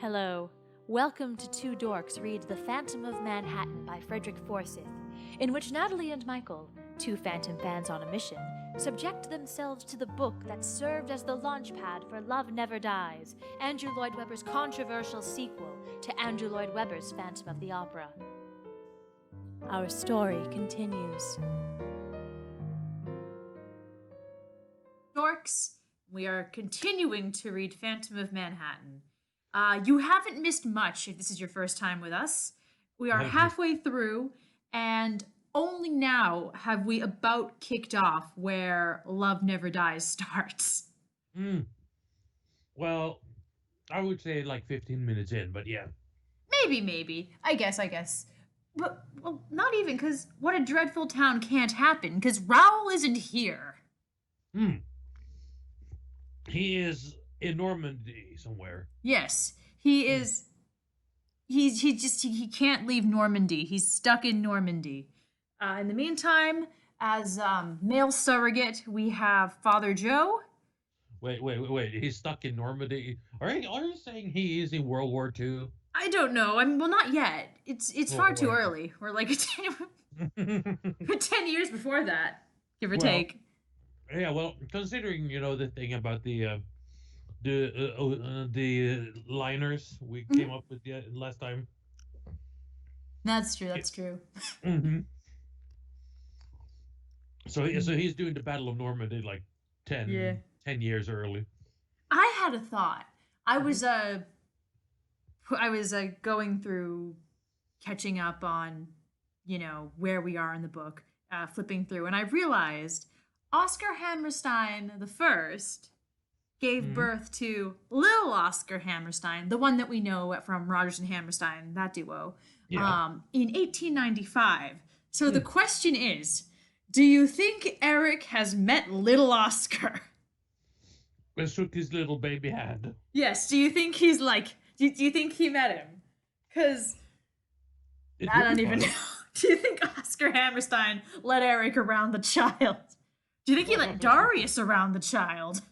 Hello. Welcome to Two Dorks Read The Phantom of Manhattan by Frederick Forsyth, in which Natalie and Michael, two Phantom fans on a mission, subject themselves to the book that served as the launchpad for Love Never Dies, Andrew Lloyd Webber's controversial sequel to Andrew Lloyd Webber's Phantom of the Opera. Our story continues. Dorks, we are continuing to read Phantom of Manhattan. You haven't missed much if this is your first time with us. We are halfway through, and only now have we about kicked off where Love Never Dies starts. Well, I would say like 15 minutes in, but yeah. Maybe. I guess. But, well, not even, because what a dreadful town can't happen, because Raoul isn't here. He is in Normandy somewhere. Yes, he is. He can't leave Normandy. He's stuck in Normandy. In the meantime, as male surrogate, we have Father Joe. Wait. He's stuck in Normandy. Are you saying he is in World War II? I don't know. Well, not yet. It's far too early. We're like 10 years before that, give or take. Yeah, well, considering the thing about the liners we came up with last time. That's true. So he's doing the Battle of Normandy like 10 years early. I had a thought. I was going through, catching up on, where we are in the book, flipping through, and I realized Oscar Hammerstein the First gave birth to little Oscar Hammerstein, the one that we know from Rodgers and Hammerstein, that duo, in 1895. So the question is, do you think Erik has met little Oscar? And shook his little baby hand. Yes, do you think he's do you think he met him? Because I don't even know. Do you think Oscar Hammerstein let Erik around the child? Do you think he let Darius around the child?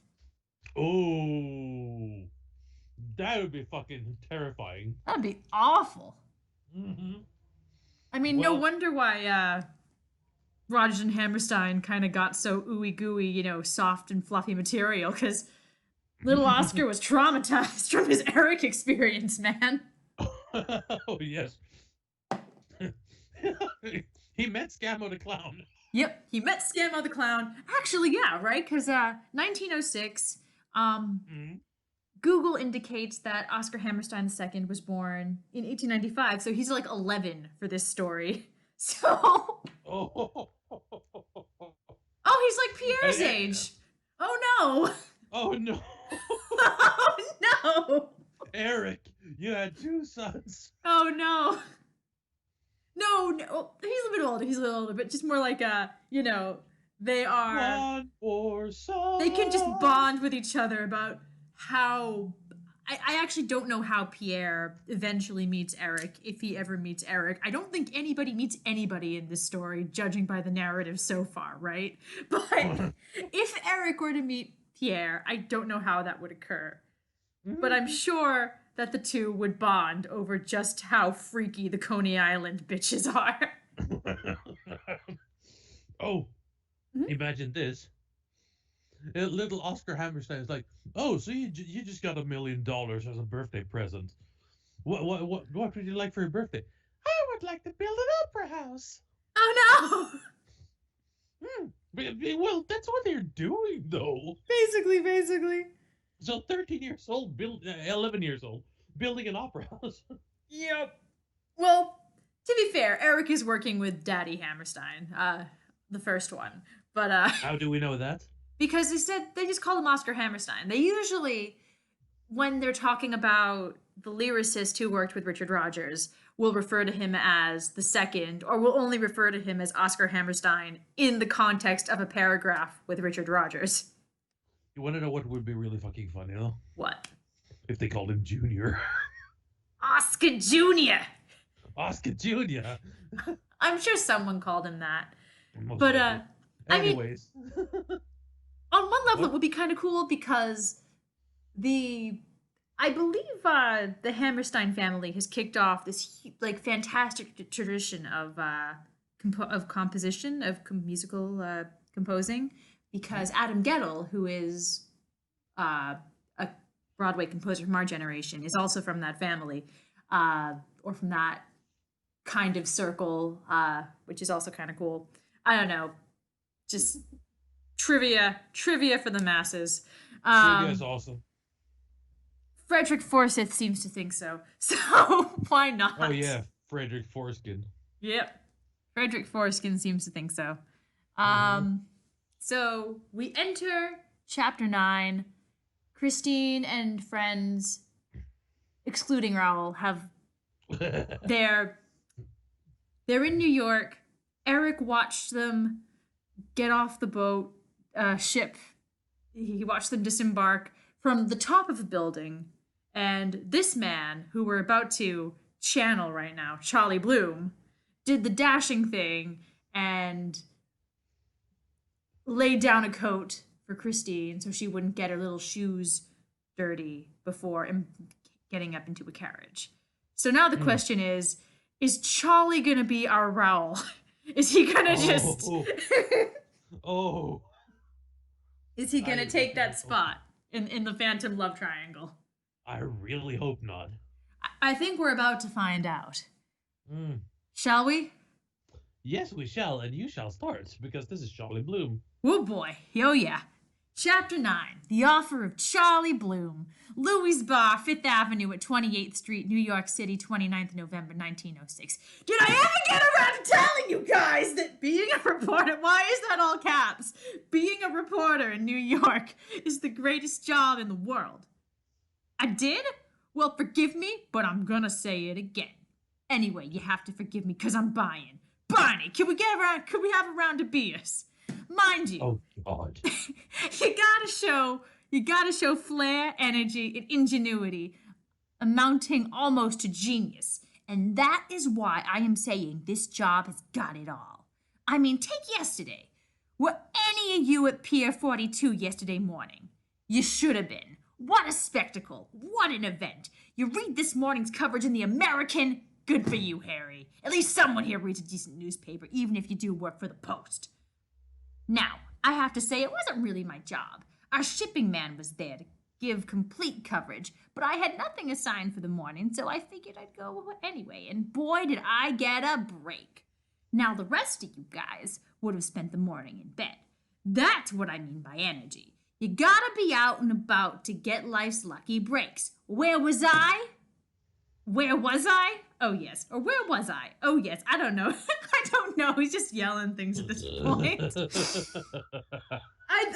Oh, that would be fucking terrifying. That'd be awful. I mean, no Well, wonder why Rodgers and Hammerstein kind of got so ooey gooey, soft and fluffy material, because little Oscar was traumatized from his Erik experience, man. Oh, yes. He met Scammo the Clown. Yep, he met Scammo the Clown. Actually, yeah, right? Because 1906, Google indicates that Oscar Hammerstein II was born in 1895, so he's like 11 for this story. So... Oh, he's like Pierre's age. Oh, no. Oh, no. Oh, no. Erik, you had two sons. Oh, no. No, he's a bit older, but just more like, they are... One more son. They can just bond with each other about how... I actually don't know how Pierre eventually meets Erik, if he ever meets Erik. I don't think anybody meets anybody in this story, judging by the narrative so far, right? But if Erik were to meet Pierre, I don't know how that would occur. But I'm sure that the two would bond over just how freaky the Coney Island bitches are. Imagine this. Little Oscar Hammerstein is like, oh, so you just got $1 million as a birthday present. What would you like for your birthday? I would like to build an opera house. Oh no! Well, that's what they're doing, though. Basically. So 13 years old, 11 years old, building an opera house. Yep. Well, to be fair, Erik is working with Daddy Hammerstein, the first one. But how do we know that? Because they just call him Oscar Hammerstein. They usually, when they're talking about the lyricist who worked with Richard Rodgers, will refer to him as the second, or will only refer to him as Oscar Hammerstein in the context of a paragraph with Richard Rodgers. You want to know what would be really fucking funny, though? What? If they called him Junior. Oscar Jr. Oscar Jr. I'm sure someone called him that. Most But, likely. Anyways. I mean, on one level, it would be kind of cool because I believe the Hammerstein family has kicked off this like fantastic tradition of composition of musical composing because Adam Gettle, who is a Broadway composer from our generation, is also from that family, or from that kind of circle, which is also kind of cool. I don't know, just trivia for the masses. Trivia is awesome. Frederick Forsyth seems to think so. So why not? Oh yeah, Frederick Foreskin. Yep. Frederick Foreskin seems to think so. So we enter chapter 9. Christine and friends, excluding Raoul, have they're in New York. Erik watched them get off the boat, ship. He watched them disembark from the top of a building. And this man, who we're about to channel right now, Cholly Bloom, did the dashing thing and laid down a coat for Christine so she wouldn't get her little shoes dirty before getting up into a carriage. So now the question is Cholly gonna be our Raoul? Is he gonna just... Is he gonna take that spot in the Phantom Love Triangle? I really hope not. I think we're about to find out. Shall we? Yes, we shall, and you shall start, because this is Cholly Bloom. Oh boy, oh yeah. Chapter 9, The Offer of Cholly Bloom. Louis Bar, 5th Avenue at 28th Street, New York City, 29th November, 1906. Did I ever get around to telling you guys that being a reporter, why is that all caps? Being a reporter in New York is the greatest job in the world. I did? Well, forgive me, but I'm gonna say it again. Anyway, you have to forgive me because I'm buying. Barney, can we have a round of beers? Mind you, oh God, you gotta show flair, energy, and ingenuity, amounting almost to genius. And that is why I am saying this job has got it all. I mean, take yesterday. Were any of you at Pier 42 yesterday morning? You should have been. What a spectacle. What an event. You read this morning's coverage in the American. Good for you, Harry. At least someone here reads a decent newspaper, even if you do work for the Post. Now, I have to say it wasn't really my job. Our shipping man was there to give complete coverage, but I had nothing assigned for the morning, so I figured I'd go anyway, and boy did I get a break. Now, the rest of you guys would have spent the morning in bed. That's what I mean by energy. You gotta be out and about to get life's lucky breaks. Where was I? Where was I? Oh, yes. Or where was I? Oh, yes. I don't know. I don't know. He's just yelling things at this point. I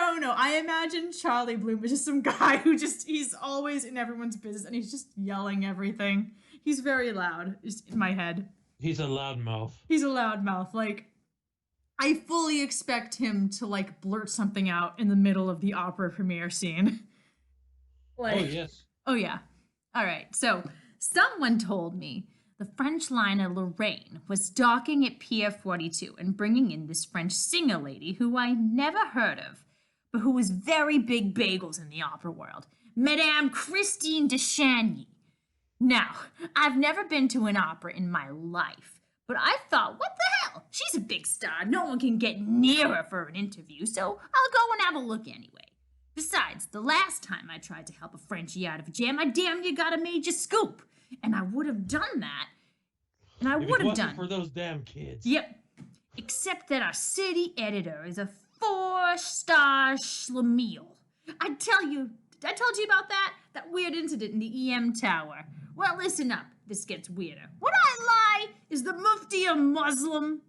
don't know. I imagine Cholly Bloom is just some guy who he's always in everyone's business and he's just yelling everything. He's very loud, just in my head. He's a loudmouth. He's a loudmouth. Like, I fully expect him to, like, blurt something out in the middle of the opera premiere scene. Like, oh, yes. Oh, yeah. All right. So, someone told me the French liner Lorraine was docking at Pier 42 and bringing in this French singer lady who I never heard of, but who was very big bagels in the opera world, Madame Christine de Chagny. Now, I've never been to an opera in my life, but I thought, what the hell? She's a big star. No one can get near her for an interview, so I'll go and have a look anyway. Besides, the last time I tried to help a Frenchie out of a jam, I damn near got a major scoop. And I would have done that. And I would have done. For those damn kids. Yep. Except that our city editor is a 4-star schlemiel. I told you about that? That weird incident in the EM tower. Well, listen up. This gets weirder. Would I lie? Is the Mufti a Muslim?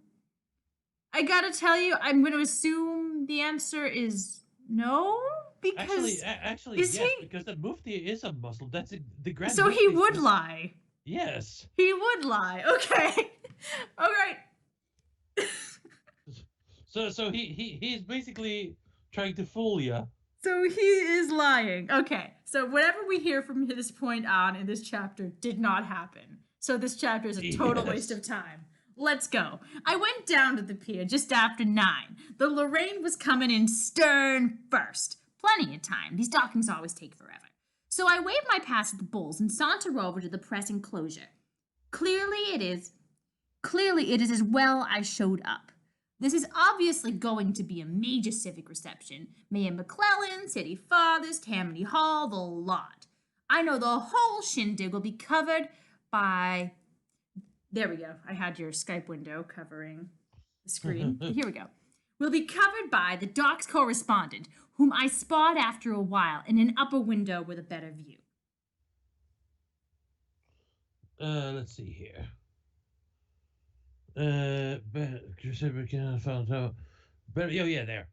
I gotta tell you, I'm gonna assume the answer is no. Because actually, yes, because the Mufti is a Muslim. That's the Grand. So he would lie. Yes. He would lie. Okay. All right. So he's basically trying to fool you. So he is lying. Okay. So whatever we hear from this point on in this chapter did not happen. So this chapter is a total waste of time. Let's go. I went down to the pier just after 9. The Lorraine was coming in stern first. Plenty of time. These dockings always take forever. So I wave my pass at the bulls and saunter over to the press enclosure. Clearly it is as well I showed up. This is obviously going to be a major civic reception. Mayor McClellan, City Fathers, Tammany Hall, the lot. I know the whole shindig will be covered by... There we go. I had your Skype window covering the screen. Here we go. Will be covered by the Dorks correspondent, whom I spot after a while in an upper window with a better view. Let's see here. Yeah, there.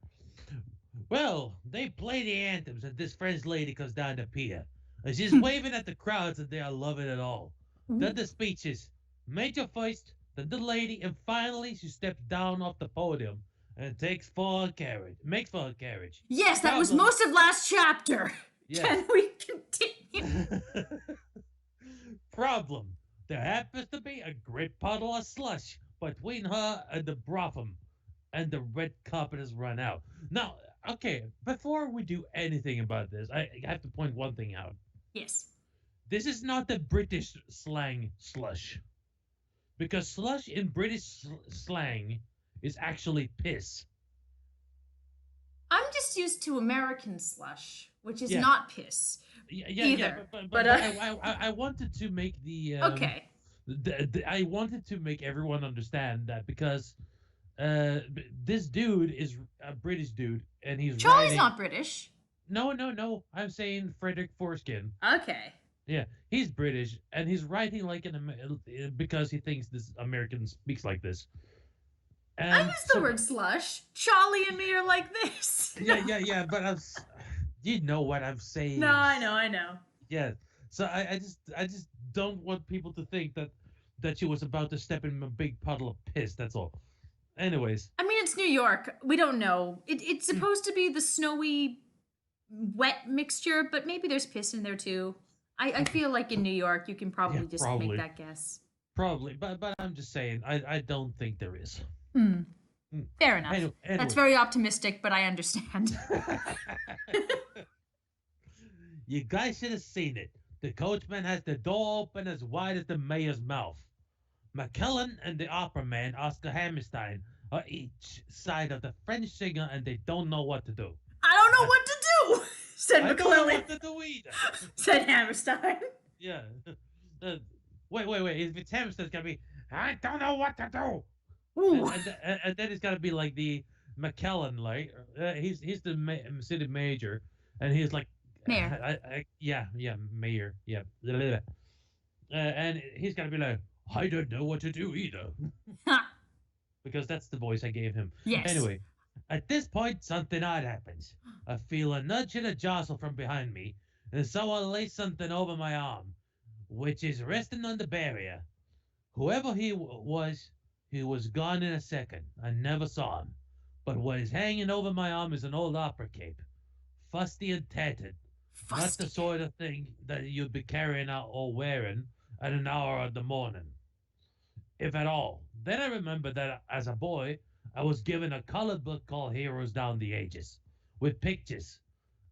Well, they play the anthems, and this French lady comes down the pier. And she's waving at the crowds, and they are loving it all. Then the speeches. Major first, then the lady, and finally she steps down off the podium and makes for her carriage. Yes, that was most of last chapter. Yes. Can we continue? Problem. There happens to be a great puddle of slush between her and the brothel, and the red carpet has run out. Now, okay, before we do anything about this, I have to point one thing out. Yes. This is not the British slang slush. Because slush in British slang is actually piss. I'm just used to American slush, which is Yeah. not piss. Yeah, but I wanted to make the okay. I wanted to make everyone understand that because this dude is a British dude and he's Cholly's writing... not British. No. I'm saying Frederick Foreskin. Okay. Yeah, he's British and he's writing like because he thinks this American speaks like this. And I use the word slush. Cholly and me are like this. Yeah, but you know what I'm saying. No, I know. Yeah. So I just don't want people to think that she was about to step in a big puddle of piss, that's all. Anyways. I mean, it's New York. We don't know. It's supposed to be the snowy, wet mixture, but maybe there's piss in there too. I feel like in New York, you can probably make that guess. Probably, but I'm just saying, I don't think there is. Fair enough. Anyway. That's very optimistic, but I understand. You guys should have seen it. The coachman has the door open as wide as the mayor's mouth. McKellen and the opera man, Oscar Hammerstein, are each side of the French singer, and they don't know what to do. I don't know what to do, said I McClellan. don't know what to do either. Said Hammerstein. Yeah. Wait. If it's Hammerstein, it's gonna be, I don't know what to do. And then it's gotta be like the McKellen, like he's the city major, and he's like Mayor. Mayor. Yeah. And he's gonna be like, I don't know what to do either. Because that's the voice I gave him. Yes. Anyway, at this point, something odd happens. I feel a nudge and a jostle from behind me, and someone lays something over my arm, which is resting on the barrier. Whoever he was gone in a second. I never saw him. But what is hanging over my arm is an old opera cape, fusty and tattered. Not the sort of thing that you'd be carrying out or wearing at an hour of the morning, if at all. Then I remember that as a boy, I was given a colored book called Heroes Down the Ages, with pictures.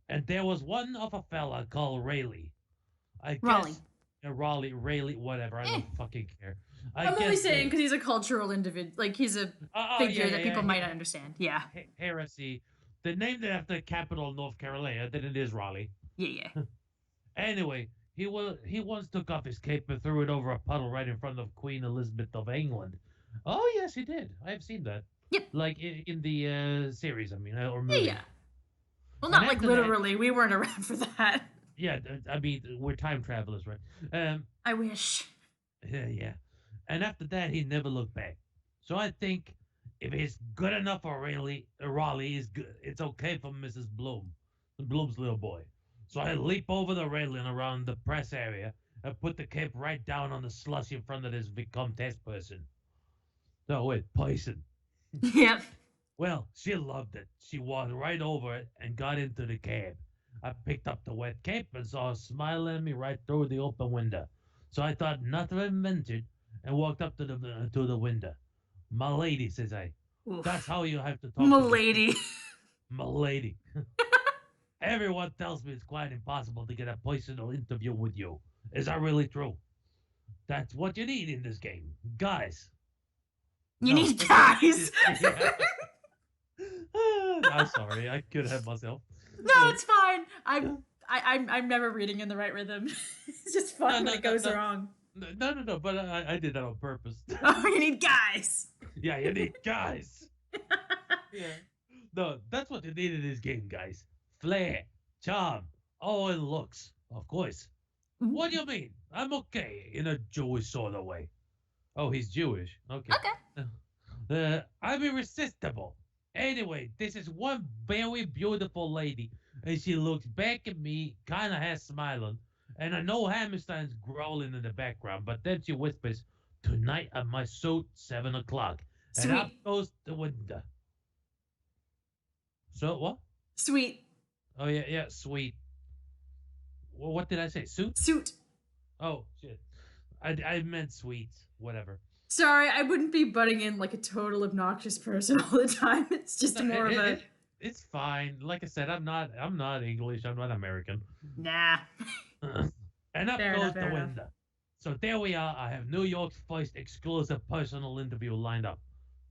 And there was one of a fella called Rayleigh. Raleigh, whatever. I don't fucking care. I'm only saying because he's a cultural individual. Like, he's a figure that people might understand. Yeah. Heresy. They named it after the capital of North Carolina, then it is Raleigh. Yeah. Anyway, he once took off his cape and threw it over a puddle right in front of Queen Elizabeth of England. Oh, yes, he did. I've seen that. Yep. Like in the series, I mean, or movie. Yeah. Well, not like literally. We weren't around for that. Yeah, I mean, we're time travelers, right? I wish. Yeah. And after that, he never looked back. So I think if it's good enough for Raleigh is good. It's okay for Mrs. Bloom's little boy. So I leap over the railing around the press area and put the cape right down on the slush in front of this Vicomtesse person. No, wait, person. Yep. Well, she loved it. She walked right over it and got into the cab. I picked up the wet cape and saw her smiling at me right through the open window. So I thought nothing invented and walked up to the window. "My lady," says I. Oof. That's how you have to talk. My lady. My lady. Everyone tells me it's quite impossible to get a personal interview with you. Is that really true? That's what you need in this game. Guys. You No, need guys. yeah. I'm sorry, I could have myself. No, it's fine. I'm never reading in the right rhythm. It's just fun when it goes wrong. No, but I did that on purpose. Oh, you need guys. Yeah, you need guys. Yeah. No, that's what you need in this game, guys. Flair, charm, all in looks, of course. What do you mean? I'm okay in a Jewish sort of way. Oh, he's Jewish. Okay. I'm irresistible. Anyway, this is one very beautiful lady, and she looks back at me, kind of half smiling, and I know Hammerstein's growling in the background, but then she whispers, "Tonight at my suit, 7 o'clock." And up goes the window. So, what? Sweet. Oh, yeah, sweet. Well, what did I say? Suit? Suit. Oh, shit. I meant sweet. Whatever. Sorry, I wouldn't be butting in like a total obnoxious person all the time. It's just more of a... It's fine. Like I said, I'm not English. I'm not American. Nah. And up goes the window. So there we are. I have New York's first exclusive personal interview lined up.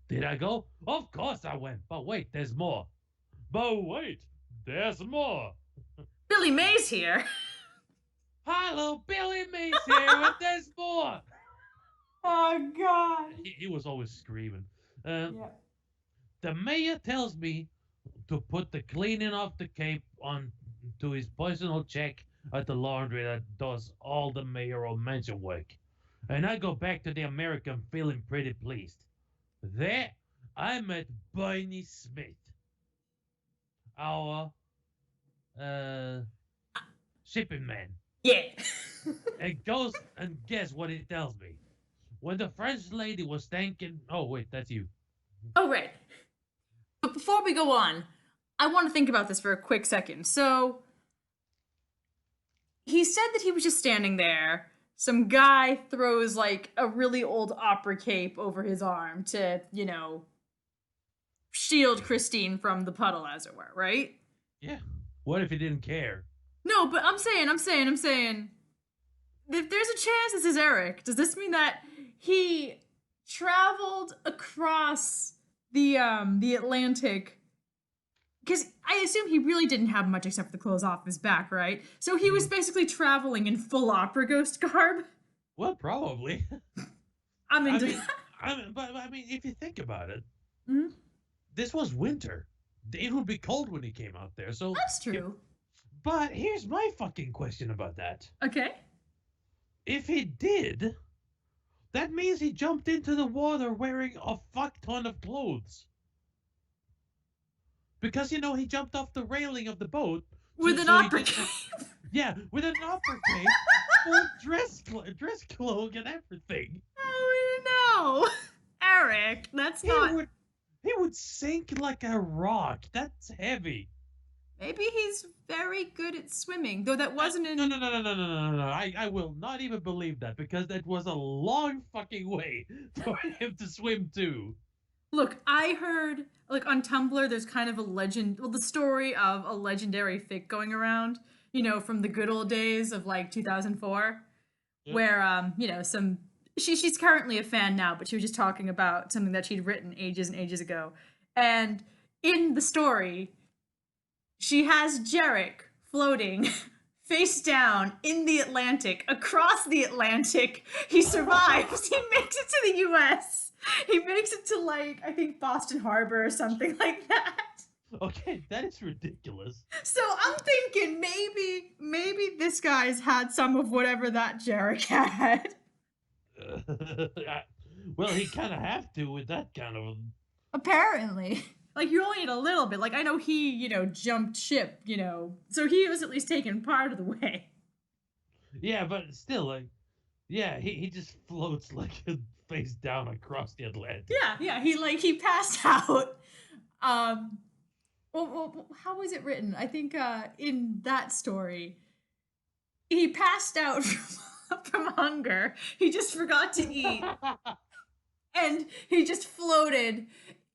Did I go? Of course I went. But wait, there's more. But wait, there's more. Billy Mays here. Hello, Billy Mays here, and there's more. Oh, God. He was always screaming. The mayor tells me to put the cleaning off the cape on to his personal check at the laundry that does all the mayoral mansion work. And I go back to the American feeling pretty pleased. There, I met Bernie Smith. Our shipping man. Yeah. And goes and guess what he tells me. When the French lady was thanking... Oh, wait, that's you. Oh, right. But before we go on, I want to think about this for a quick second. So, he said that he was just standing there. Some guy throws, like, a really old opera cape over his arm to, you know, shield Christine from the puddle, as it were, right? Yeah. What if he didn't care? No, but I'm saying, if there's a chance this is Erik, does this mean that he traveled across the Atlantic? Because I assume he really didn't have much except for the clothes off his back, right? So he was basically traveling in full opera ghost garb. Well, probably. I'm into but I mean, if you think about it, Mhm. this was winter. It would be cold when he came out there. So That's true. But here's my fucking question about that. Okay. If he did, that means he jumped into the water wearing a fuck ton of clothes. Because, you know, he jumped off the railing of the boat. With an opera cape. Yeah, with an opera cape, full dress cloak and everything. Oh, no. Erik, that's not... He would sink like a rock. That's heavy. Maybe he's very good at swimming, though that wasn't in... No. I will not even believe that, because that was a long fucking way for him to swim too. Look, I heard, like, on Tumblr, there's kind of a legend, well, the story of a legendary fic going around, you know, from the good old days of, like, 2004, where, you know, she's currently a fan now, but she was just talking about something that she'd written ages and ages ago. And in the story, she has Jarek floating face down in the Atlantic, across the Atlantic. He survives. He makes it to the US. He makes it to, like, I think Boston Harbor or something like that. Okay, that is ridiculous. So I'm thinking maybe this guy's had some of whatever that Jarek had. Well, he kind of have to with that kind of... Apparently. Like, you only need a little bit. Like, I know he, you know, jumped ship, you know, so he was at least taken part of the way. Yeah, but still, like, yeah, he just floats, like, face down across the Atlantic. Yeah, he passed out. Well, how was it written? I think, in that story, he passed out from hunger. He just forgot to eat. And he just floated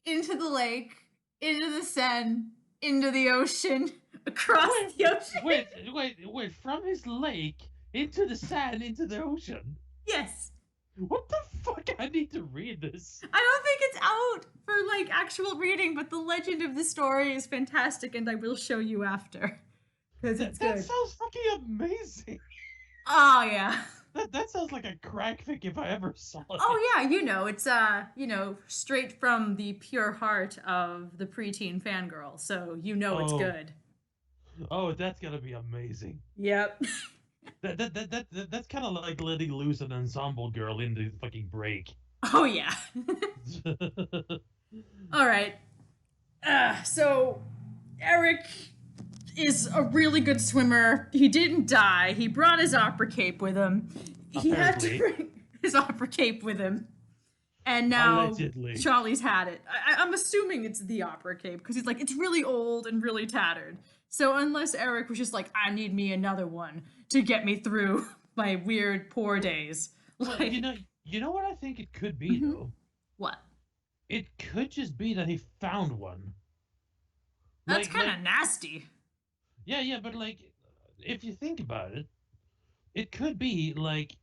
into the lake, into the Seine, into the ocean, across the ocean. Wait, from his lake into the sand, into the ocean. Yes. What the fuck? I need to read this. I don't think it's out for like actual reading, but the legend of the story is fantastic, and I will show you after because it's That good. sounds fucking amazing. Oh yeah. That sounds like a crack fic if I ever saw it. Oh yeah, it's straight from the pure heart of the preteen fangirl, so it's Oh. good. Oh, that's gonna be amazing. Yep. That's kind of like letting loose an ensemble girl in the fucking break. Oh yeah. All right. So Erik is a really good swimmer. He didn't die. He brought his opera cape with him. He had to Apparently. bring his opera cape with him. And now Allegedly. Cholly's had it. I'm assuming it's the opera cape because he's like, it's really old and really tattered. So unless Erik was just like, I need me another one to get me through my weird poor days. Well, Like, you know what I think it could be though. what? It could just be that he found one. That's Like- kind of like- nasty. Yeah, but like, if you think about it, it could be like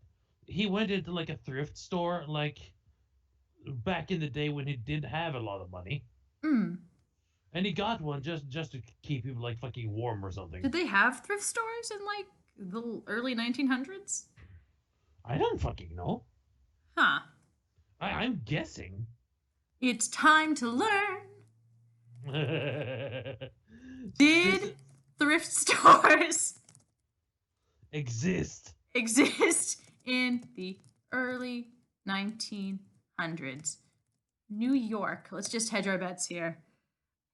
he went into like a thrift store like back in the day when he didn't have a lot of money, Mm. and he got one just to keep him like fucking warm or something. Did they have thrift stores in like the early 1900s? I don't fucking know. Huh. I'm guessing. It's time to learn. Did Did thrift stores exist? exist in the early 1900s? New York. Let's just hedge our bets here.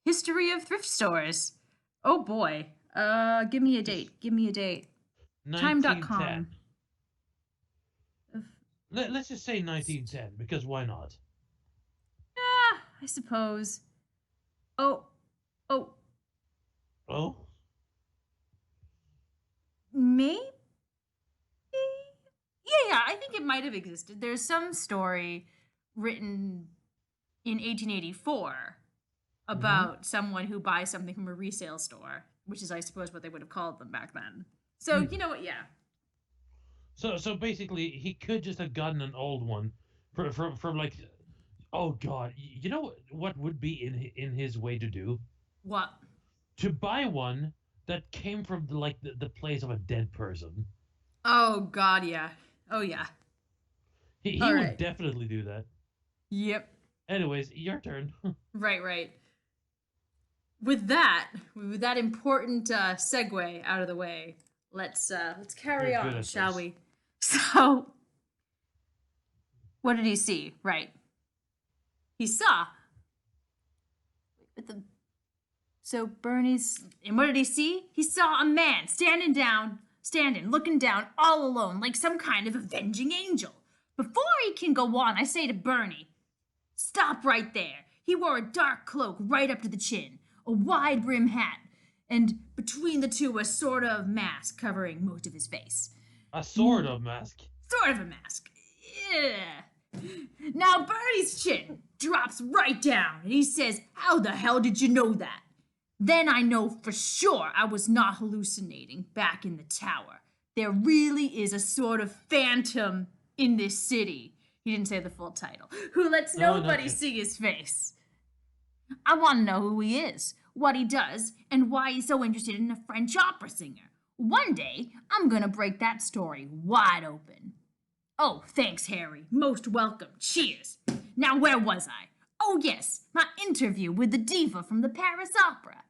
History of thrift stores. Oh boy. Give me a date. Give me a date. Time.com. 1910. Let's just say 1910 because why not? I suppose. Oh. Oh, Maybe? Yeah, I think it might have existed. There's some story written in 1884 about someone who buys something from a resale store, which is, I suppose, what they would have called them back then. So, you know what? Yeah. so basically he could just have gotten an old one from like, oh god, you know what would be in his way to do? What? To buy one that came from the place of a dead person. Oh, God, yeah. Oh, yeah. He All would right. definitely do that. Yep. Anyways, your turn. Right. With that important segue out of the way, let's carry You're good on, at shall this. we? So, what did he see? Right. He saw. So Bernie's. And what did he see? He saw a man looking down, all alone, like some kind of avenging angel. Before he can go on, I say to Bernie, stop right there. He wore a dark cloak right up to the chin, a wide brim hat, and between the two a sort of mask covering most of his face. A sort of mask. Sort of a mask. Yeah. Now Bernie's chin drops right down, and he says, how the hell did you know that? Then I know for sure I was not hallucinating back in the tower. There really is a sort of phantom in this city. He didn't say the full title. Who lets No, nobody nothing. see his face. I want to know who he is, what he does, and why he's so interested in a French opera singer. One day, I'm gonna break that story wide open. Oh, thanks, Harry. Most welcome. Cheers. Now, where was I? Oh, yes, my interview with the diva from the Paris Opera.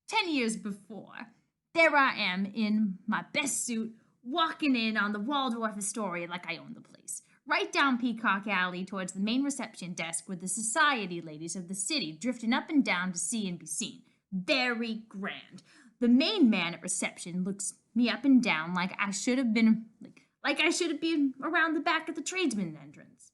10 years before, there I am in my best suit, walking in on the Waldorf Astoria like I own the place. Right down Peacock Alley towards the main reception desk with the society ladies of the city drifting up and down to see and be seen. Very grand. The main man at reception looks me up and down like I should have been around the back of the tradesman entrance.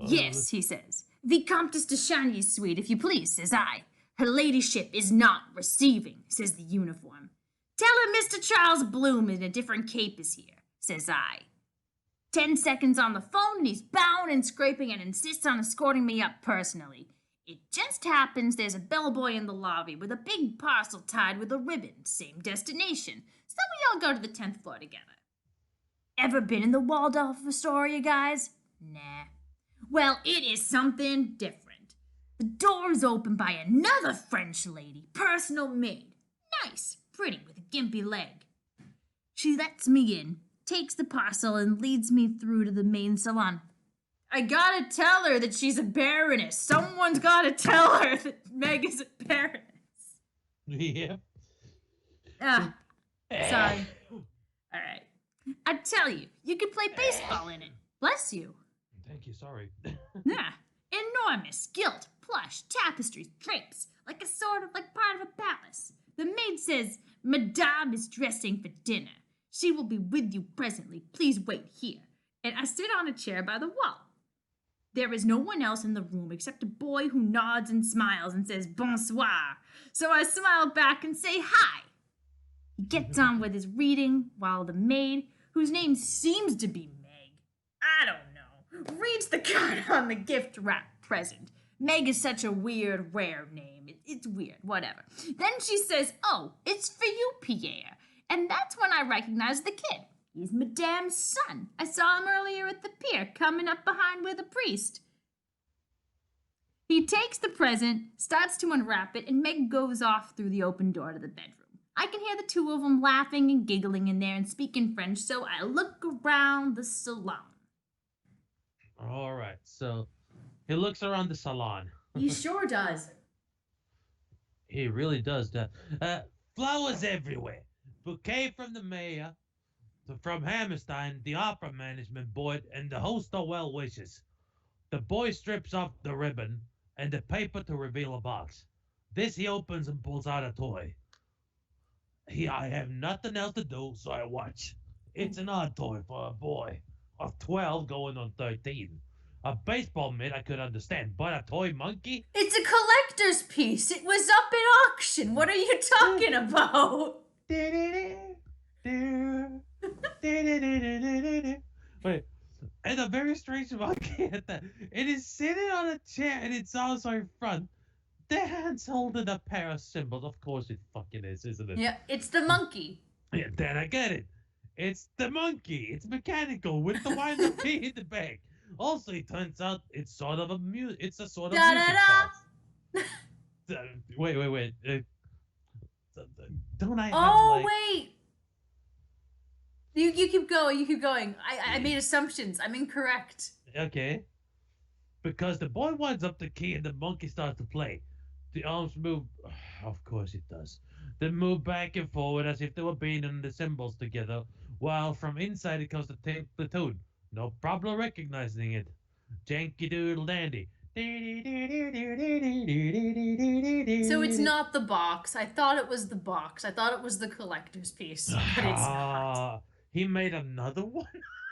Yes, he says. Vicomtesse de Chagny's suite, if you please, says I. Her ladyship is not receiving, says the uniform. Tell her Mr. Charles Bloom in a different cape is here, says I. 10 seconds on the phone and he's bowing and scraping and insists on escorting me up personally. It just happens there's a bellboy in the lobby with a big parcel tied with a ribbon, same destination, so we all go to the 10th floor together. Ever been in the Waldorf Astoria, guys? Nah. Well, it is something different. The door is opened by another French lady, personal maid. Nice, pretty, with a gimpy leg. She lets me in, takes the parcel, and leads me through to the main salon. I gotta tell her that she's a baroness. Someone's gotta tell her that Meg is a baroness. Yeah. Ah, sorry. All right. I tell you, you could play baseball in it. Bless you. Thank you, sorry. Yeah. Enormous, gilt, plush, tapestries, drapes, like a sort of like part of a palace. The maid says, Madame is dressing for dinner. She will be with you presently. Please wait here. And I sit on a chair by the wall. There is no one else in the room except a boy who nods and smiles and says bonsoir. So I smile back and say hi. He gets on with his reading while the maid, whose name seems to be Meg, I don't know, reads the card on the gift wrap present. Meg is such a weird, rare name. It's weird, whatever. Then she says, oh, it's for you, Pierre. And that's when I recognize the kid. He's Madame's son. I saw him earlier at the pier, coming up behind with a priest. He takes the present, starts to unwrap it, and Meg goes off through the open door to the bedroom. I can hear the two of them laughing and giggling in there and speaking French, so I look around the salon. All right, so he looks around the salon. He sure does. He really does that. Flowers everywhere. Bouquet from the mayor, from Hammerstein, the opera management board, and the host of well wishes. The boy strips off the ribbon and the paper to reveal a box. This he opens and pulls out a toy. I have nothing else to do, so I watch. It's an odd toy for a boy of 12 going on 13. A baseball mitt I could understand, but a toy monkey? It's a collector's piece. It was up at auction. What are you talking about? Wait, and a very strange monkey at that. It is sitting on a chair and it's also in front. The hand's holding a pair of cymbals. Of course it fucking is, isn't it? Yeah, it's the monkey. Yeah, then I get it. It's the monkey. It's mechanical with the wind-up key in the back. Also, it turns out it's sort of a it's a sort of music box. Wait. Don't I have Oh, wait. You keep going. I made assumptions. I'm incorrect. Okay. Because the boy winds up the key and the monkey starts to play. The arms move. Of course it does. They move back and forward as if they were beating the cymbals together, while from inside it comes the tune. No problem recognizing it. Janky doodle dandy. So it's not the box. I thought it was the box. I thought it was the collector's piece, but it's not. He made another one?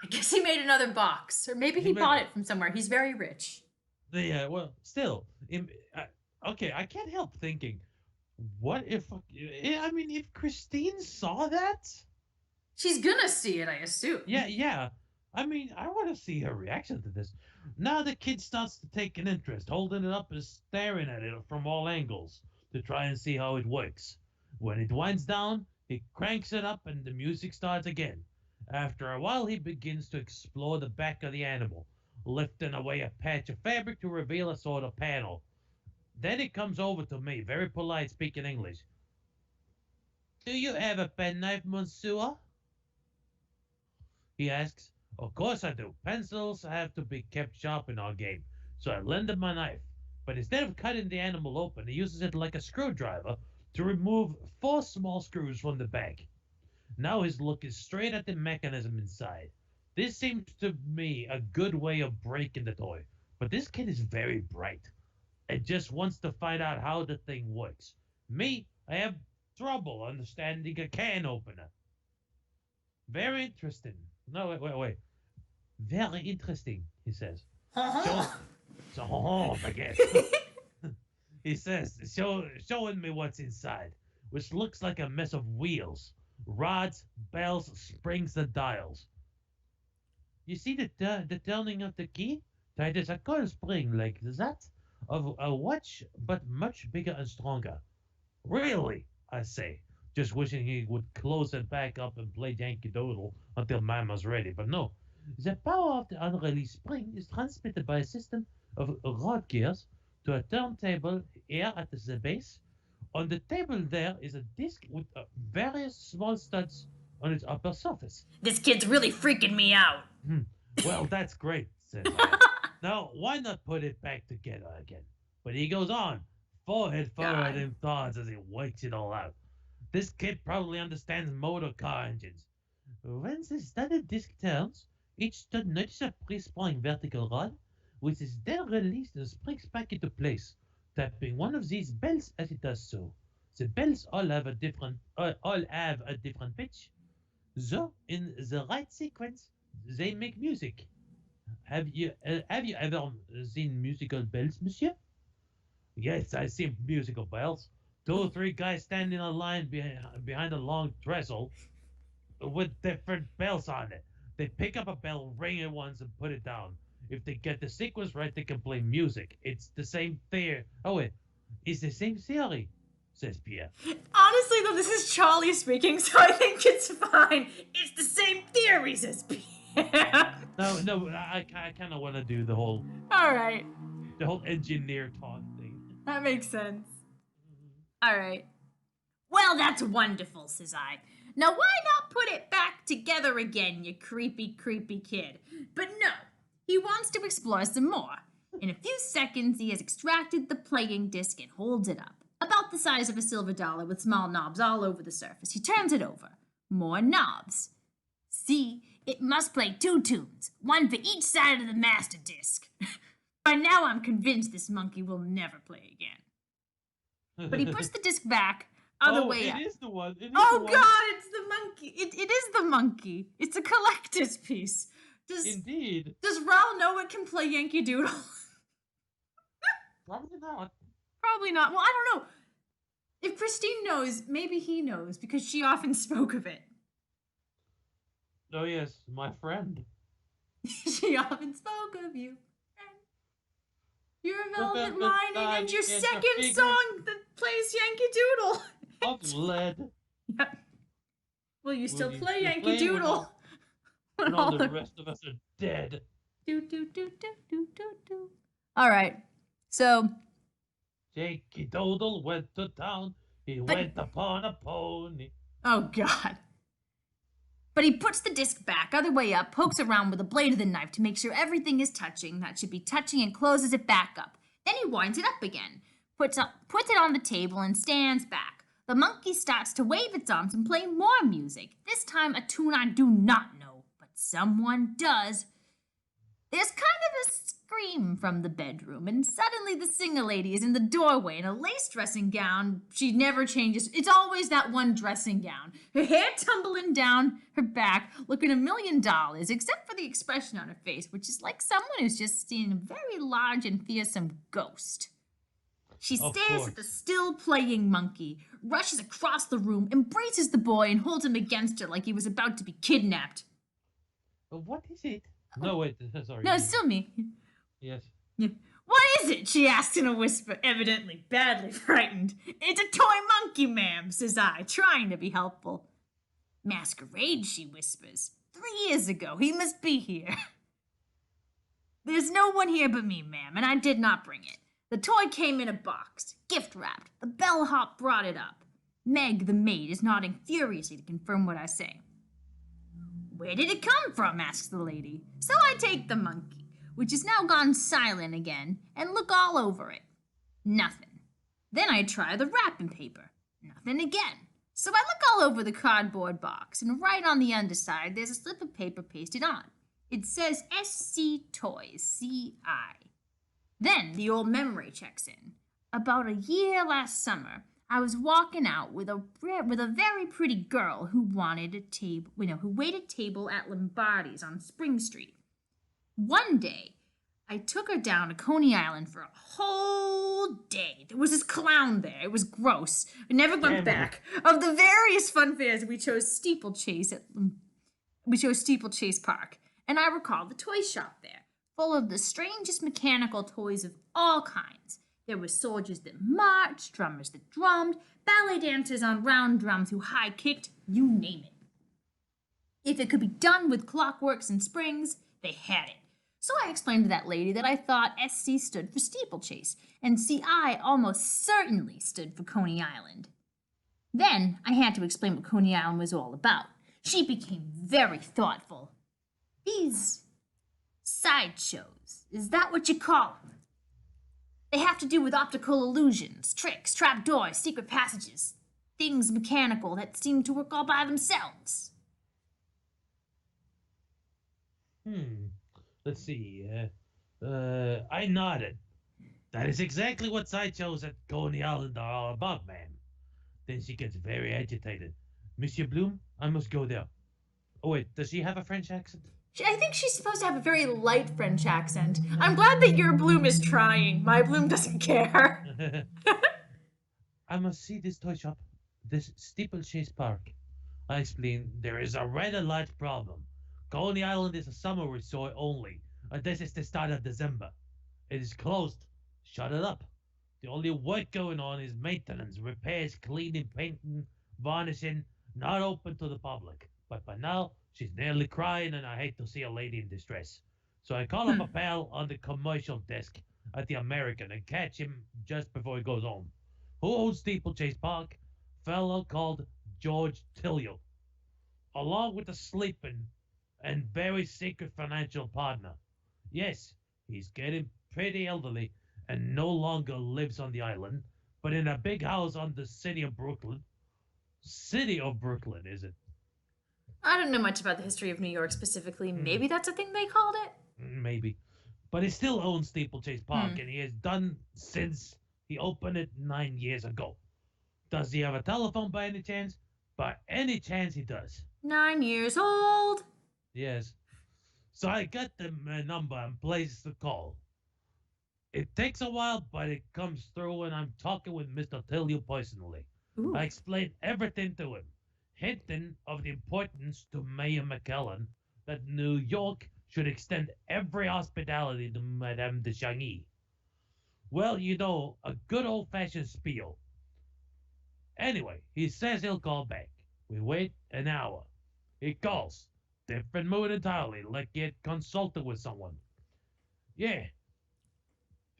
I guess he made another box. Or maybe he bought it from somewhere. He's very rich. Yeah, well, still. Okay, I can't help thinking, what if... I mean, if Christine saw that? She's gonna see it, I assume. Yeah. I mean, I want to see her reaction to this. Now the kid starts to take an interest, holding it up and staring at it from all angles to try and see how it works. When it winds down, he cranks it up and the music starts again. After a while, he begins to explore the back of the animal, lifting away a patch of fabric to reveal a sort of panel. Then he comes over to me, very polite, speaking English. Do you have a penknife, monsieur? He asks. Of course I do. Pencils have to be kept sharp in our game, so I lend him my knife. But instead of cutting the animal open, he uses it like a screwdriver to remove 4 small screws from the back. Now his look is straight at the mechanism inside. This seems to me a good way of breaking the toy, but this kid is very bright and just wants to find out how the thing works. Me, I have trouble understanding a can opener. Very interesting. No, wait. Very interesting, he says. I guess. He says, showing me what's inside, which looks like a mess of wheels, rods, bells, springs, and dials. You see the turning of the key? That is a coil spring like that. of a watch, but much bigger and stronger. Really, I say. Just wishing he would close it back up and play Yankee Doodle until Mama's ready. But no. The power of the unreleased spring is transmitted by a system of rod gears to a turntable here at the base. On the table there is a disc with various small studs on its upper surface. This kid's really freaking me out. Well, that's great, said I. Now, why not put it back together again? But he goes on, forehead forward in thoughts as he works it all out. This kid probably understands motor car engines. When the studded disc turns, each stud nudges a pre-sprung vertical rod, which is then released and springs back into place, tapping one of these bells as it does so. The bells all have a different pitch. So, in the right sequence, they make music. Have you ever seen musical bells, monsieur? Yes, I've seen musical bells. 2 or 3 guys stand in a line behind a long trestle with different bells on it. They pick up a bell, ring it once, and put it down. If they get the sequence right, they can play music. It's the same theory. Oh, wait. It's the same theory, says Pierre. Honestly, though, this is Cholly speaking, so I think it's fine. It's the same theory, says Pierre. No, I kind of want to do the whole Alright, engineer talk thing. that makes sense. Alright. Well, that's wonderful, says I. Now, why not put it back together again, you creepy, creepy kid? But no, he wants to explore some more. In a few seconds, he has extracted the playing disc and holds it up. About the size of a silver dollar with small knobs all over the surface. He turns it over. More knobs. See, it must play 2 tunes, one for each side of the master disc. By now, I'm convinced this monkey will never play again. But he puts the disc back, other way up. It is the one. Oh God, it's the monkey. It is the monkey. It's a collector's piece. Indeed. Does Raul know it can play Yankee Doodle? Probably not. Probably not. Well, I don't know. If Christine knows, maybe he knows, because she often spoke of it. Oh yes, my friend. She often spoke of you. Your velvet lining and your second song that plays Yankee Doodle. Of lead. Yep. Will you still play still Yankee play Doodle? When all the rest of us are dead. Do, do, do, do, do, do, do. All right. So. Yankee Doodle went to town. He went upon a pony. Oh, God. But he puts the disc back, other way up, pokes around with the blade of the knife to make sure everything is touching, that should be touching, and closes it back up. Then he winds it up again, puts it on the table, and stands back. The monkey starts to wave its arms and play more music, this time a tune I do not know, but someone does. There's kind of a scream from the bedroom, and suddenly the singer lady is in the doorway in a lace dressing gown. She never changes. It's always that one dressing gown. Her hair tumbling down her back, looking $1 million, except for the expression on her face, which is like someone who's just seen a very large and fearsome ghost. She stares at the still playing monkey, rushes across the room, embraces the boy, and holds him against her like he was about to be kidnapped. What is it? No, wait, sorry. No, it's still me. Yes. What is it? She asks in a whisper, evidently badly frightened. It's a toy monkey, ma'am, says I, trying to be helpful. Masquerade, she whispers. 3 years ago, he must be here. There's no one here but me, ma'am, and I did not bring it. The toy came in a box, gift wrapped. The bellhop brought it up. Meg, the maid, is nodding furiously to confirm what I say. Where did it come from? Asks the lady. So I take the monkey, which has now gone silent again, and look all over it. Nothing. Then I try the wrapping paper. Nothing again. So I look all over the cardboard box, and right on the underside, there's a slip of paper pasted on. It says SC Toys, CI. Then the old memory checks in. About a year last summer, I was walking out with a very pretty girl who wanted a table, who waited table at Lombardi's on Spring Street. One day, I took her down to Coney Island for a whole day. There was this clown there. It was gross. I never went back. Of the various fun fairs, we chose Steeplechase Park, and I recall the toy shop there. full of the strangest mechanical toys of all kinds. There were soldiers that marched, drummers that drummed, ballet dancers on round drums who high-kicked, you name it. If it could be done with clockworks and springs, they had it. So I explained to that lady that I thought SC stood for steeplechase, and CI almost certainly stood for Coney Island. Then I had to explain what Coney Island was all about. She became very thoughtful. These sideshows, is that what you call them? They have to do with optical illusions, tricks, trapdoors, secret passages, things mechanical that seem to work all by themselves. Let's see. I nodded. That is exactly what sideshows at Coney Island are all about, ma'am. Then she gets very agitated. Monsieur Bloom, I must go there. Oh wait, does she have a French accent? I think she's supposed to have a very light French accent. I'm glad that your Bloom is trying. My Bloom doesn't care. I must see this toy shop, this steeplechase park. I explained there is a rather large problem. Coney Island is a summer resort only, and this is the start of December. It is closed. Shut it up. The only work going on is maintenance, repairs, cleaning, painting, varnishing, not open to the public. But by now, she's nearly crying, and I hate to see a lady in distress. So I call up a pal on the commercial desk at the American and catch him just before he goes home. Who owns Steeplechase Park? Fellow called George Tilliot, along with a sleeping and very secret financial partner. Yes, he's getting pretty elderly and no longer lives on the island, but in a big house on the city of Brooklyn. City of Brooklyn, is it? I don't know much about the history of New York specifically. Maybe that's a thing they called it? Maybe. But he still owns Steeplechase Park, and he has done since he opened it 9 years ago. Does he have a telephone by any chance? By any chance he does. 9 years old. Yes. So I got the number and place the call. It takes a while, but it comes through, and I'm talking with Mr. Tilliot personally. Ooh. I explained everything to him, hinting of the importance to Mayor McKellen that New York should extend every hospitality to Madame de Chagny. Well, you know, a good old-fashioned spiel. Anyway, he says he'll call back. We wait an hour. He calls. Different mood entirely, like he had consulted with someone. Yeah.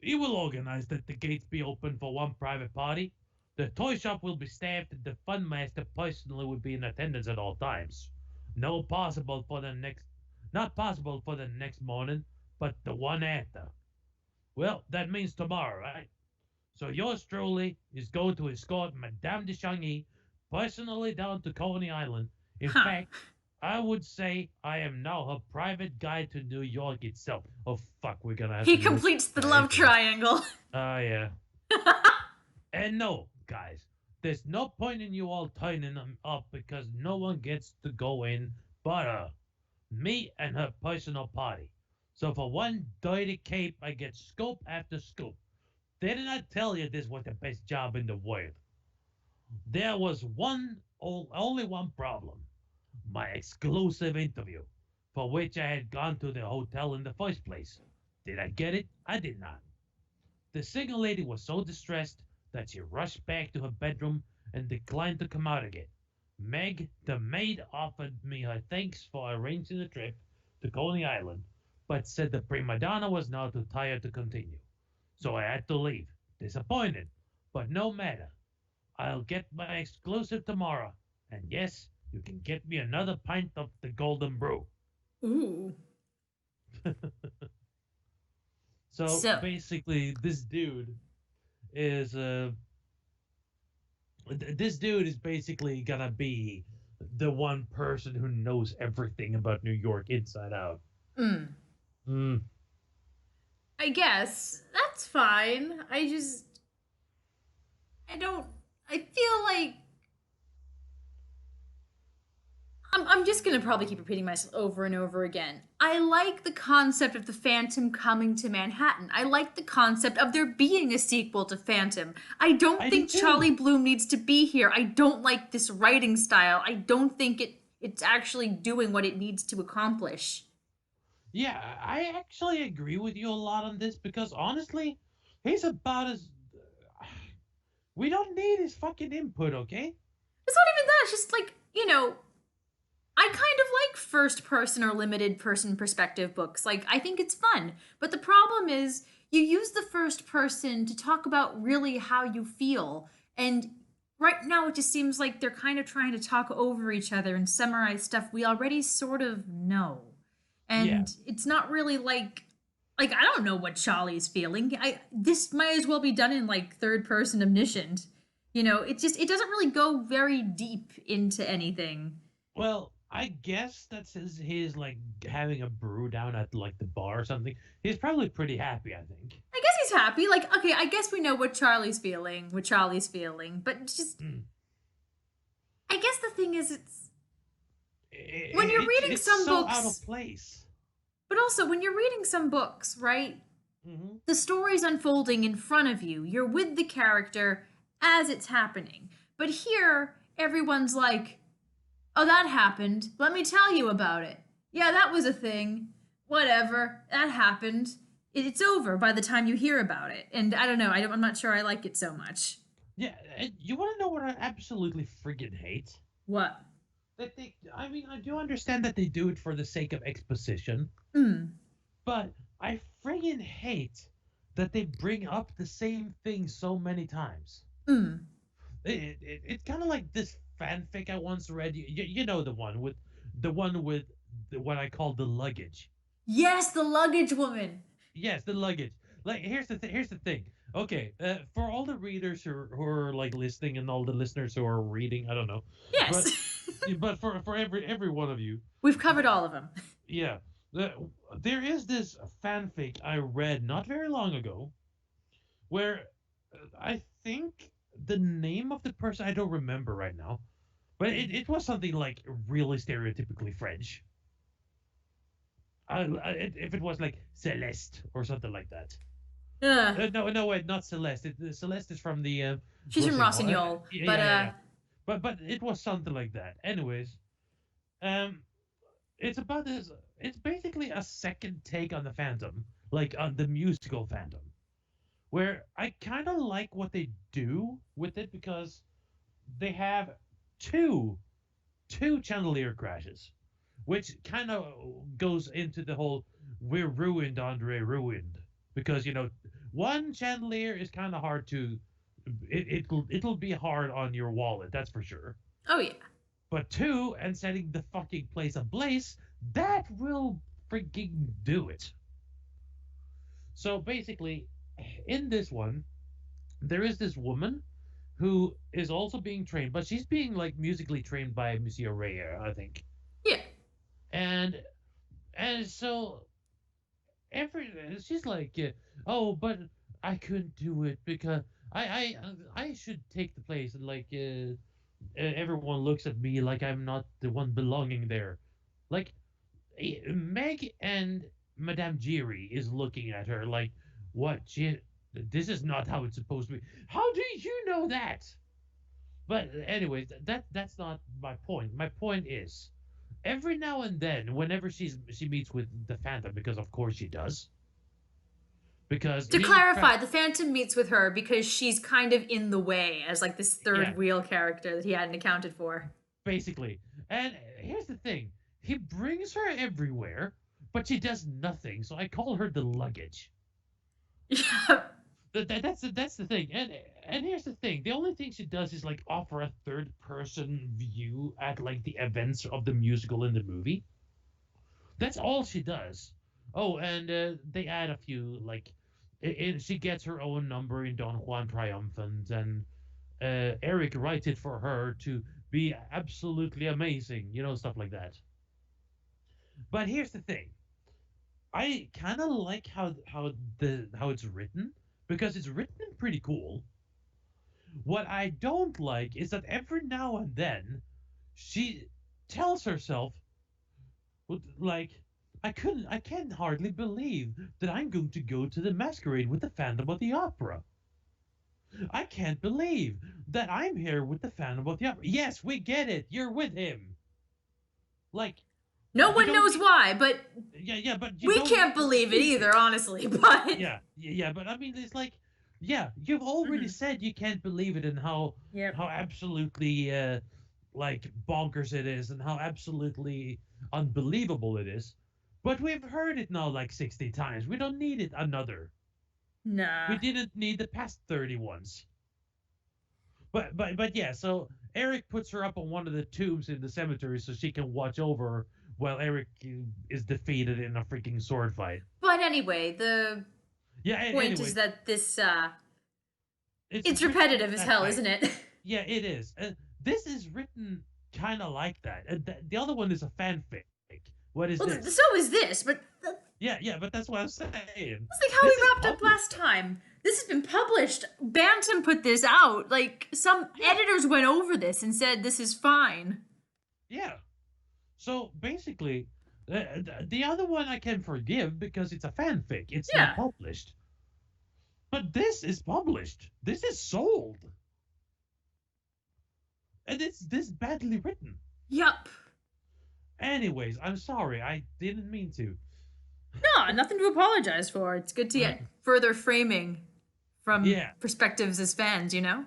He will organize that the gates be open for one private party. The toy shop will be staffed and the fun master personally will be in attendance at all times. Not possible for the next morning, but the one after. Well, that means tomorrow, right? So yours truly is going to escort Madame de Chagny personally down to Coney Island. In fact, I would say I am now her private guide to New York itself. Oh, fuck, we're gonna have He to completes the love triangle. Yeah. And no, guys, there's no point in you all turning them up because no one gets to go in but her. Me and her personal party. So for one dirty cape, I get scoop after scoop. Didn't I tell you this was the best job in the world? There was only one problem. My exclusive interview, for which I had gone to the hotel in the first place. Did I get it? I did not. The single lady was so distressed that she rushed back to her bedroom and declined to come out again. Meg, the maid, offered me her thanks for arranging the trip to Coney Island, but said the prima donna was now too tired to continue. So I had to leave, disappointed, but no matter. I'll get my exclusive tomorrow, and yes, you can get me another pint of the golden brew. Ooh. So basically, this dude is basically gonna be the one person who knows everything about New York inside out. I guess that's fine. I feel like I'm just gonna probably keep repeating myself over and over again. I like the concept of the Phantom coming to Manhattan. I like the concept of there being a sequel to Phantom. I don't think Cholly Bloom needs to be here. I don't like this writing style. I don't think it's actually doing what it needs to accomplish. Yeah, I actually agree with you a lot on this because honestly, he's about as. We don't need his fucking input, okay? It's not even that. It's just like, I kind of like first person or limited person perspective books. Like, I think it's fun. But the problem is, you use the first person to talk about really how you feel. And right now, it just seems like they're kind of trying to talk over each other and summarize stuff we already sort of know. Yeah. And it's not really like I don't know what Cholly's feeling. This might as well be done in like third person omniscient. It doesn't really go very deep into anything. Well, I guess that's his like having a brew down at like the bar or something. He's probably pretty happy, I think. I guess he's happy. Like, okay, I guess we know what Charlie's feeling, but just Mm. I guess the thing is when you're reading It's some so out of books, place. but also when you're reading some books, right? Hmm. The story's unfolding in front of you. You're with the character as it's happening. But here, everyone's like, "Oh, that happened. Let me tell you about it. Yeah, that was a thing. Whatever. That happened. It's over by the time you hear about it." And I don't know. I'm not sure I like it so much. Yeah, and you want to know what I absolutely friggin' hate? What? That they, I mean, I do understand that they do it for the sake of exposition, Hmm. but I friggin' hate that they bring up the same thing so many times. Hmm. It's kind of like this fanfic I once read. You know the one with what I call the luggage. Yes, the luggage woman. Yes, the luggage. Like here's the thing. Okay, for all the readers who are like listening and all the listeners who are reading, I don't know, but Yes. but for every one of you, We've covered all of them. yeah, the, there is this fanfic I read not very long ago where I think the name of the person I don't remember right now, but it was something like really stereotypically French. If it was like Celeste or something like that. Ugh. No, wait, not Celeste. Celeste is from the She's from Rossignol. Rossignol, Yeah, but yeah. But it was something like that. Anyways, um, it's about this. It's basically a second take on the Phantom, like on the musical Phantom, where I kind of like what they do with it because they have two chandelier crashes, which kind of goes into the whole "we're ruined, Andre, ruined," because one chandelier is kind of hard to it'll be hard on your wallet, that's for sure. oh yeah. But two, and setting the fucking place ablaze, that will freaking do it. So basically, in this one, there is this woman who is also being trained, but she's being like musically trained by Monsieur Rayer, I think. Yeah. And so every she's like, oh, but I couldn't do it because I should take the place, and like everyone looks at me like I'm not the one belonging there. Like Meg and Madame Giry is looking at her like, what? This is not how it's supposed to be. How do you know that? But anyways, that's not my point. My point is, every now and then, whenever she meets with the Phantom, because of course she does, because To clarify, the Phantom meets with her because she's kind of in the way as like this third yeah, wheel character that he hadn't accounted for. basically. And here's the thing: he brings her everywhere, but she does nothing. So I call her the luggage. Yeah. That's the thing. And here's the thing: the only thing she does is like offer a third person view at like the events of the musical in the movie. That's all she does. Oh, and they add a few like, she gets her own number in Don Juan Triumphant, and Erik writes it for her to be absolutely amazing, stuff like that. But here's the thing: I kind of like how it's written because it's written pretty cool. What I don't like is that every now and then she tells herself, like, I can't hardly believe that I'm going to go to the masquerade with the Phantom of the Opera. I can't believe that I'm here with the Phantom of the Opera. Yes, we get it. You're with him. Like, No You one don't knows need- why, but Yeah, but you we don't can't need to believe it prove either, honestly. But Yeah, but I mean, it's like, yeah, you've already said you can't believe it, and Yep. how absolutely like bonkers it is, and how absolutely unbelievable it is. But we've heard it now like 60 times. We don't need it another. Nah. We didn't need the past 30 ones. But yeah, so Erik puts her up on one of the tombs in the cemetery so she can watch over her while Erik is defeated in a freaking sword fight. But anyway, the Yeah, point anyway, is that this it's written repetitive as that hell, way. isn't it? Yeah, it is. This is written kind of like that. The other one is a fanfic. What is Well, this? so is this, but Yeah, but that's what I'm saying. it's like how This we is wrapped up last published. time. This has been published. Bantam put this out. Like some editors went over this and said this is fine. Yeah. So basically, the other one I can forgive because it's a fanfic. It's Yeah. not published. But this is published. This is sold. And it's this badly written. Yup. Anyways, I'm sorry. I didn't mean to. No, nothing to apologize for. It's good to get further framing from Yeah. perspectives as fans, you know?